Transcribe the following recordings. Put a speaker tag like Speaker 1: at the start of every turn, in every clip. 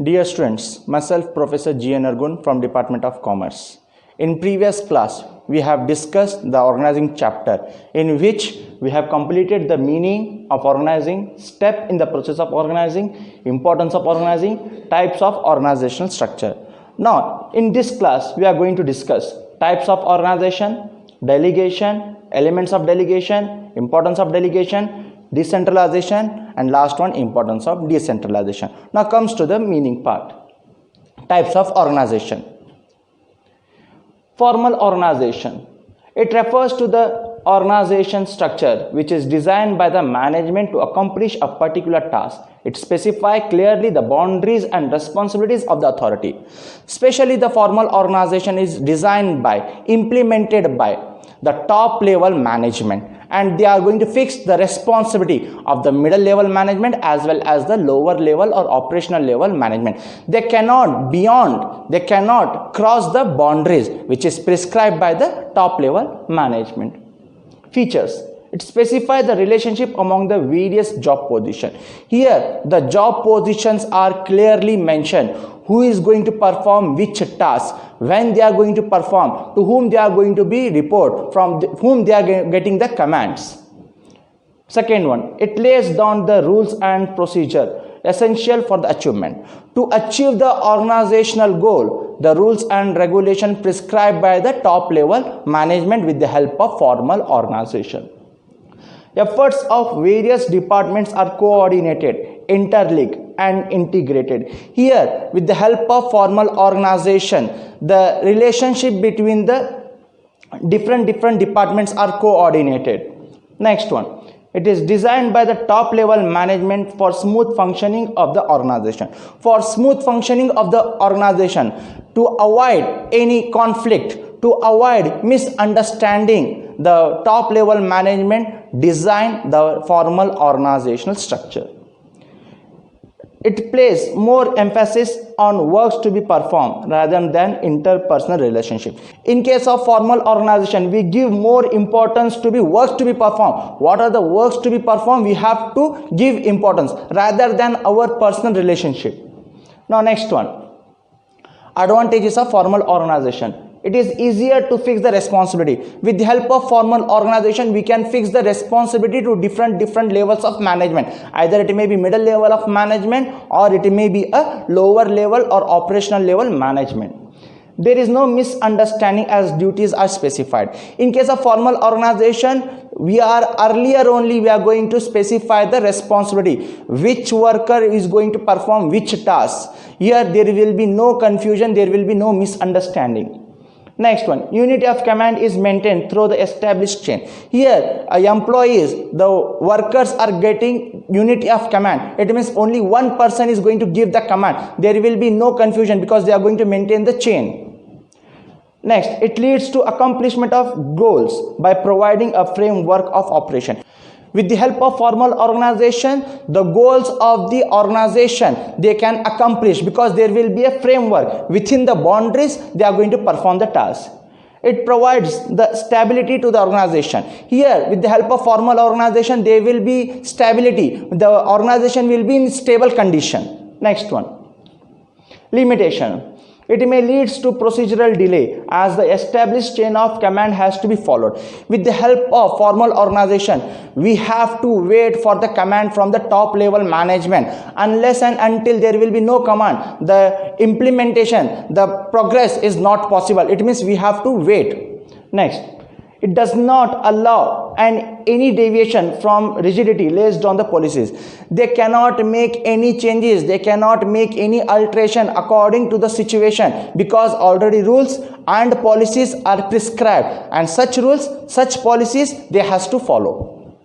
Speaker 1: Dear students, myself Professor G.N. Argun from Department of Commerce. In previous class, we have discussed the organizing chapter in which we have completed the meaning of organizing, step in the process of organizing, importance of organizing, types of organizational structure. Now, in this class, we are going to discuss types of organization, delegation, elements of delegation, importance of delegation, decentralization, and last one, importance of decentralization. Now comes to the meaning part. Types of organization. Formal organization. It refers to the organization structure which is designed by the management to accomplish a particular task. It specifies clearly the boundaries and responsibilities of the authority. Especially the formal organization is designed by, implemented by the top level management, and they are going to fix the responsibility of the middle level management as well as the lower level or operational level management. They cannot cross the boundaries which is prescribed by the top level management. Features. It specifies the relationship among the various job positions. Here the job positions are clearly mentioned. Who is going to perform which task, when they are going to perform, to whom they are going to be report, from whom they are getting the commands. Second one, it lays down the rules and procedure essential for the achievement. To achieve the organizational goal, the rules and regulation prescribed by the top level management with the help of formal organization. Efforts of various departments are coordinated, interlinked, and integrated. Here, with the help of formal organization, the relationship between the different departments are coordinated. Next one, it is designed by the top level management for smooth functioning of the organization. For smooth functioning of the organization, to avoid any conflict, to avoid misunderstanding, the top level management design the formal organizational structure. It places more emphasis on works to be performed rather than interpersonal relationship. In case of formal organization, we give more importance to be works to be performed. What are the works to be performed? We have to give importance rather than our personal relationship. Now next one, advantages of formal organization. It is easier to fix the responsibility. With the help of formal organization, we can fix the responsibility to different levels of management. Either it may be middle level of management or it may be a lower level or operational level management. There is no misunderstanding as duties are specified. In case of formal organization, we are going to specify the responsibility. Which worker is going to perform which task. Here there will be no confusion, there will be no misunderstanding. Next one, unity of command is maintained through the established chain. Here, employees, the workers are getting unity of command. It means only one person is going to give the command. There will be no confusion because they are going to maintain the chain. Next, it leads to accomplishment of goals by providing a framework of operation. With the help of formal organization, the goals of the organization they can accomplish because there will be a framework. Within the boundaries, they are going to perform the task. It provides the stability to the organization. Here, with the help of formal organization, there will be stability. The organization will be in stable condition. Next one, limitation. It may lead to procedural delay as the established chain of command has to be followed. With the help of formal organization, we have to wait for the command from the top level management. Unless and until there will be no command, the implementation, the progress is not possible. It means we have to wait. Next, it does not allow any deviation from rigidity based on the policies. They cannot make any changes, they cannot make any alteration according to the situation because already rules and policies are prescribed, and such rules, such policies they has to follow.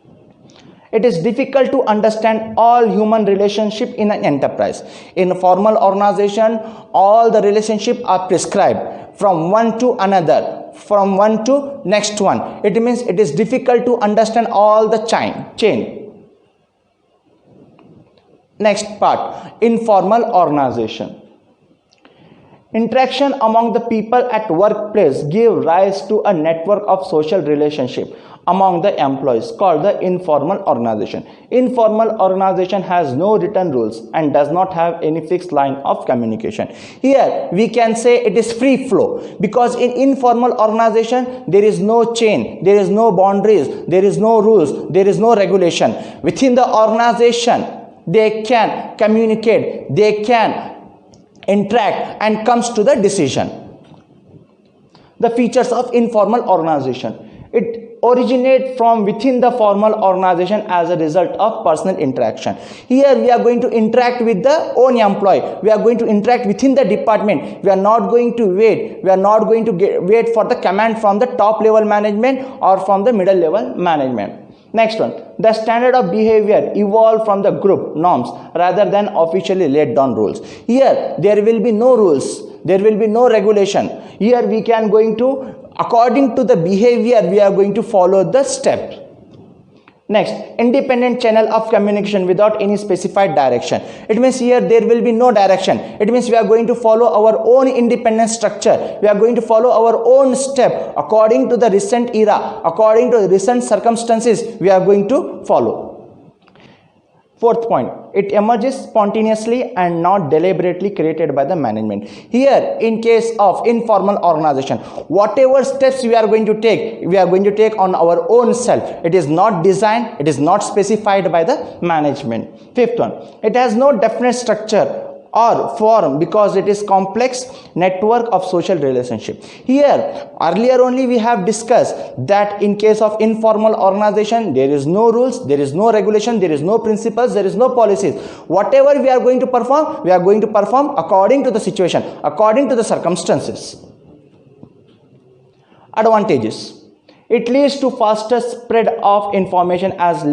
Speaker 1: It is difficult to understand all human relationship in an enterprise. In a formal organization, all the relationships are prescribed from one to another, from one to next one. It means it is difficult to understand all the chain. Next part, informal organization. Interaction among the people at workplace give rise to a network of social relationship. among the employees called the informal organization. Informal organization has no written rules and does not have any fixed line of communication. Here we can say it is free flow, because in informal organization there is no chain, there is no boundaries, there is no rules, there is no regulation. Within the organization they can communicate, they can interact and comes to the decision. The features of informal organization: it originates from within the formal organization as a result of personal interaction. Here we are going to interact with the own employee, we are going to interact within the department, we are not going to wait, we are not going to wait for the command from the top level management or from the middle level management. Next one, the standard of behavior evolved from the group norms rather than officially laid down rules. Here there will be no rules, there will be no regulation. Here we can going to, according to the behavior, we are going to follow the steps. Next, independent channel of communication without any specified direction. It means here there will be no direction. It means we are going to follow our own independent structure. We are going to follow our own step according to the recent era, according to the recent circumstances we are going to follow. Fourth point, it emerges spontaneously and not deliberately created by the management. Here, in case of informal organization, whatever steps we are going to take, we are going to take on our own self. It is not designed, it is not specified by the management. Fifth one, it has no definite structure or form because it is complex network of social relationship. Here earlier only we have discussed that in case of informal organization there is no rules, there is no regulation, there is no principles, there is no policies. Whatever we are going to perform, we are going to perform according to the situation, according to the circumstances. Advantages: it leads to faster spread of information as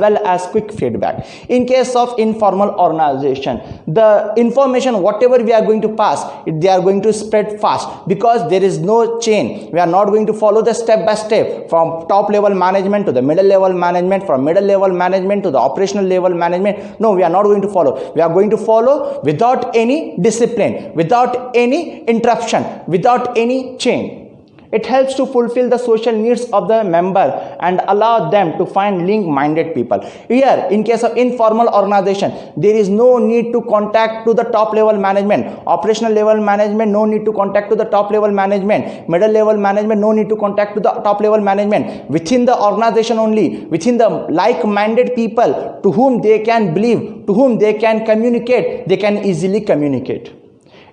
Speaker 1: well as quick feedback. In case of informal organization, the information whatever we are going to pass, they are going to spread fast because there is no chain. We are not going to follow the step by step from top level management to the middle level management, from middle level management to the operational level management. No, we are not going to follow. We are going to follow without any discipline, without any interruption, without any chain. It helps to fulfill the social needs of the member and allow them to find link-minded people. Here, in case of informal organization, there is no need to contact to the top level management, operational level management, no need to contact to the top level management, middle level management, no need to contact to the top level management. Within the organization only, within the like-minded people to whom they can believe, to whom they can communicate, they can easily communicate.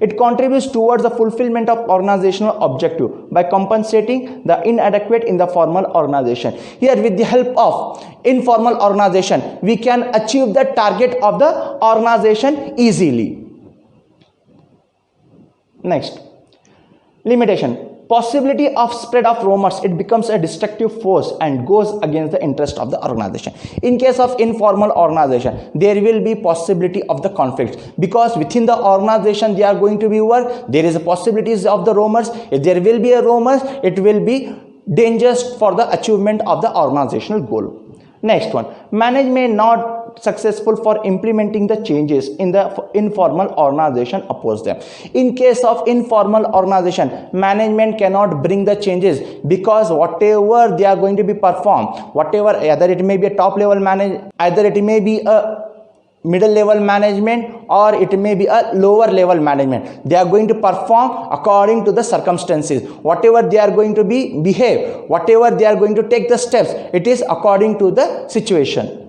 Speaker 1: It contributes towards the fulfillment of organizational objective by compensating the inadequate in the formal organization. Here, with the help of informal organization, we can achieve the target of the organization easily. Next, limitation. Possibility of spread of rumors, it becomes a destructive force and goes against the interest of the organization. In case of informal organization, there will be possibility of the conflict because within the organization they are going to be work, there is a possibilities of the rumors. If there will be a rumors, it will be dangerous for the achievement of the organizational goal. Next one, management not successful for implementing the changes in the informal organization oppose them. In case of informal organization, management cannot bring the changes because whatever they are going to be performed, whatever, either it may be a top level management, either it may be a middle level management or it may be a lower level management, they are going to perform according to the circumstances. Whatever they are going to be behave, whatever they are going to take the steps, it is according to the situation.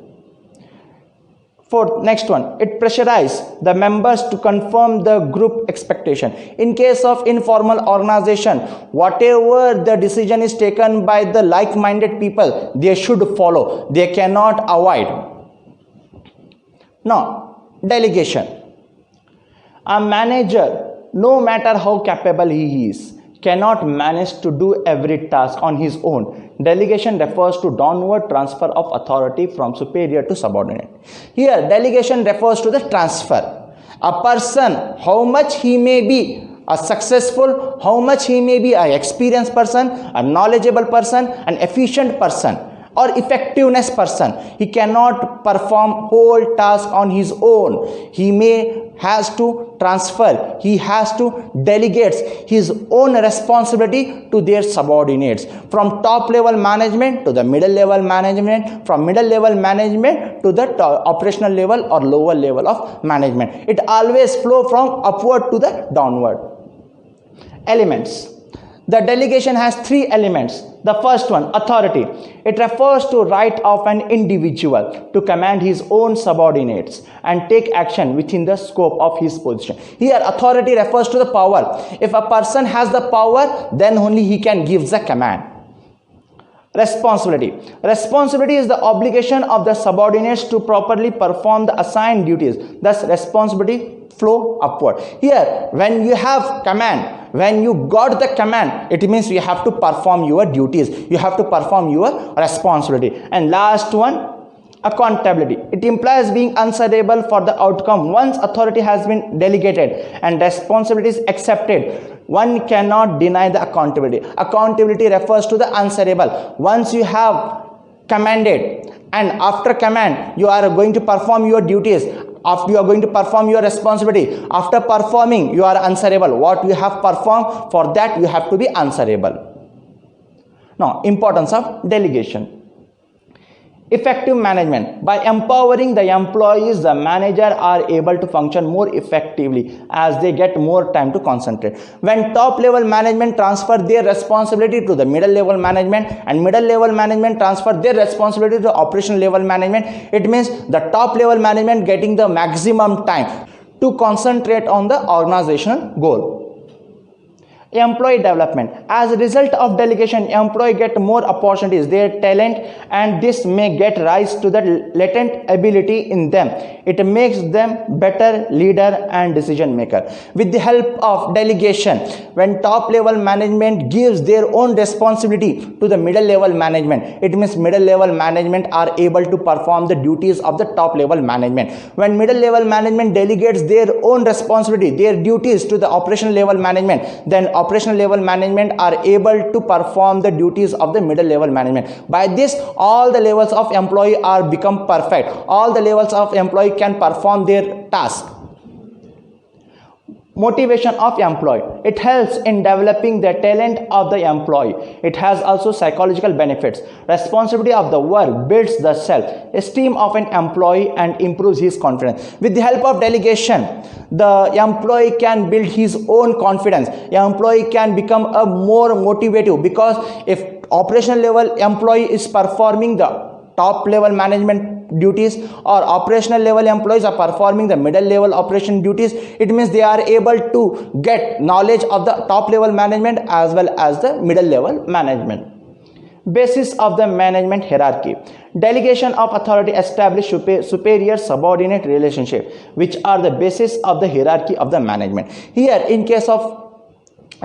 Speaker 1: Fourth, next one, it pressurizes the members to confirm the group expectation. In case of informal organization, whatever the decision is taken by the like-minded people, they should follow, they cannot avoid. Now, delegation. A manager, no matter how capable he is, cannot manage to do every task on his own. Delegation refers to downward transfer of authority from superior to subordinate. Here, delegation refers to the transfer. A person, how much he may be a successful, how much he may be an experienced person, a knowledgeable person, an efficient person, or effectiveness person. He cannot perform whole task on his own. He has to transfer, he has to delegate his own responsibility to their subordinates, from top level management to the middle level management, from middle level management to the operational level or lower level of management. It always flow from upward to the downward. Elements. The delegation has three elements. The first one, authority. It refers to right of an individual to command his own subordinates and take action within the scope of his position. Here, authority refers to the power. If a person has the power, then only he can give the command. Responsibility. Responsibility is the obligation of the subordinates to properly perform the assigned duties. Thus, responsibility flow upward. Here, when you have command, when you got the command, it means you have to perform your duties, you have to perform your responsibility. And last one, accountability. It implies being answerable for the outcome. Once authority has been delegated and responsibility is accepted, one cannot deny the accountability. Accountability refers to the answerable. Once you have commanded, and after command you are going to perform your duties, after you are going to perform your responsibility, after performing you are answerable. What you have performed, for that you have to be answerable. Now, importance of delegation. Effective management. By empowering the employees, the manager are able to function more effectively as they get more time to concentrate. When top level management transfer their responsibility to the middle level management and middle level management transfer their responsibility to operational level management, it means the top level management getting the maximum time to concentrate on the organizational goal. Employee development. As a result of delegation, employees get more opportunities, their talent, and this may get rise to the latent ability in them. It makes them better leader and decision maker. With the help of delegation, when top level management gives their own responsibility to the middle level management, it means middle level management are able to perform the duties of the top level management. When middle level management delegates their own responsibility, their duties to the operational level management, then operational level management are able to perform the duties of the middle level management. By this, all the levels of employee are become perfect. All the levels of employee can perform their task. Motivation of employee. It helps in developing the talent of the employee. It has also psychological benefits. Responsibility of the work builds the self-esteem of an employee and improves his confidence. With the help of delegation, the employee can build his own confidence. The employee can become a more motivative, because if operational level employee is performing the top level management duties or operational level employees are performing the middle level operation duties, it means they are able to get knowledge of the top level management as well as the middle level management. Basis of the management hierarchy. Delegation of authority establish superior subordinate relationship, which are the basis of the hierarchy of the management. Here, in case of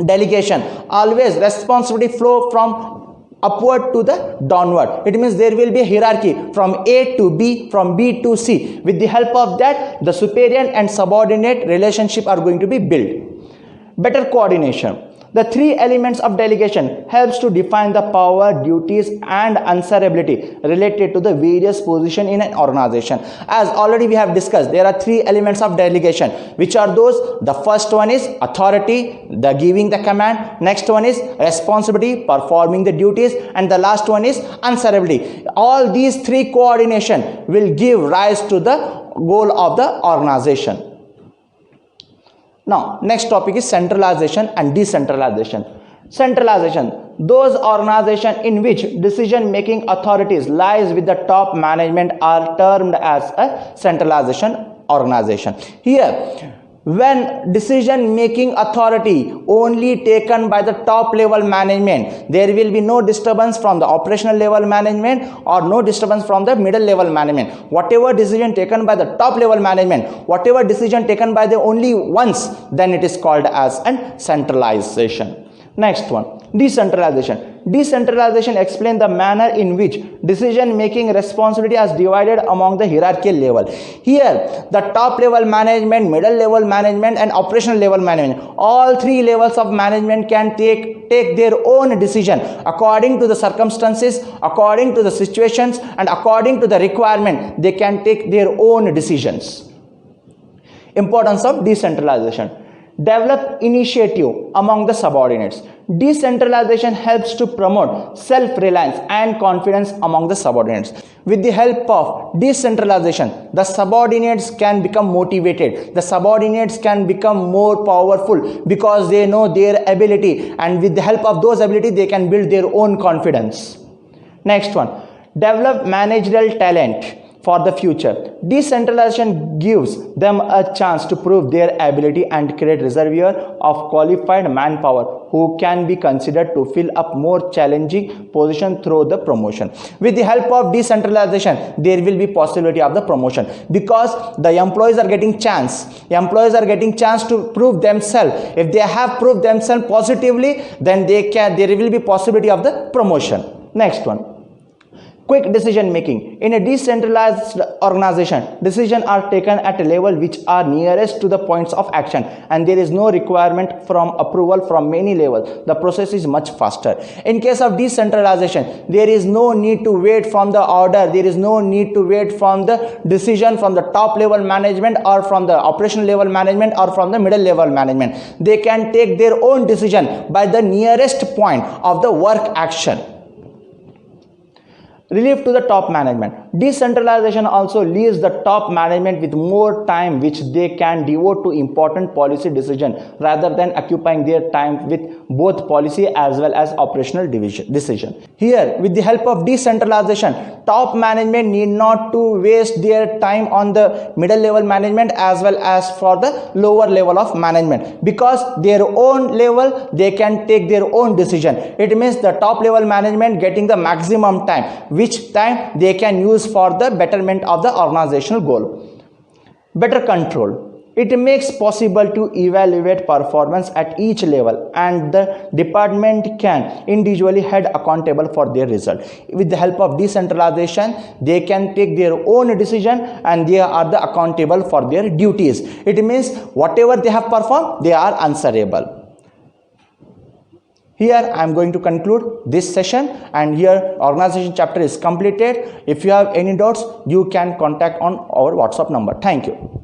Speaker 1: delegation, always responsibility flow from upward to the downward. It means there will be a hierarchy from A to B, from B to C. With the help of that, the superior and subordinate relationship are going to be built. Better coordination. The three elements of delegation helps to define the power, duties and answerability related to the various positions in an organization. As already we have discussed, there are three elements of delegation. Which are those? The first one is authority, the giving the command. Next one is responsibility, performing the duties. And the last one is answerability. All these three coordination will give rise to the goal of the organization. Now, next topic is centralization and decentralization. Centralization. Those organizations in which decision-making authorities lies with the top management are termed as a centralization organization. Here, when decision-making authority only taken by the top level management, there will be no disturbance from the operational level management or no disturbance from the middle level management. Whatever decision taken by the top level management, whatever decision taken by the only once, then it is called as an centralization. Next one, decentralization. Decentralization explains the manner in which decision making responsibility is divided among the hierarchical level. Here, the top level management, middle level management, and operational level management, all three levels of management can take their own decision according to the circumstances, according to the situations, and according to the requirement. They can take their own decisions. Importance of decentralization. Develop initiative among the subordinates. Decentralization helps to promote self-reliance and confidence among the subordinates. With the help of decentralization, the subordinates can become motivated. The subordinates can become more powerful because they know their ability, and with the help of those abilities, they can build their own confidence. Next one, develop managerial talent for the future. Decentralization gives them a chance to prove their ability and create reservoir of qualified manpower who can be considered to fill up more challenging position through the promotion. With the help of decentralization, there will be possibility of the promotion because the employees are getting chance. Employees are getting chance to prove themselves. If they have proved themselves positively, then there will be possibility of the promotion. Next one. Quick decision making. In a decentralized organization, decisions are taken at a level which are nearest to the points of action, and there is no requirement from approval from many levels. The process is much faster. In case of decentralization, there is no need to wait from the order. There is no need to wait from the decision from the top level management or from the operational level management or from the middle level management. They can take their own decision by the nearest point of the work action. Relief to the top management. Decentralization also leaves the top management with more time which they can devote to important policy decisions rather than occupying their time with both policy as well as operational decision. Here, with the help of decentralization, top management need not to waste their time on the middle level management as well as for the lower level of management, because their own level they can take their own decision. It means the top level management getting the maximum time, which time they can use for the betterment of the organizational goal. Better control. It makes possible to evaluate performance at each level, and the department can individually head accountable for their result. With the help of decentralization, they can take their own decision and they are accountable for their duties. It means whatever they have performed, they are answerable. Here I am going to conclude this session, and here organization chapter is completed. If you have any doubts, you can contact on our WhatsApp number. Thank you.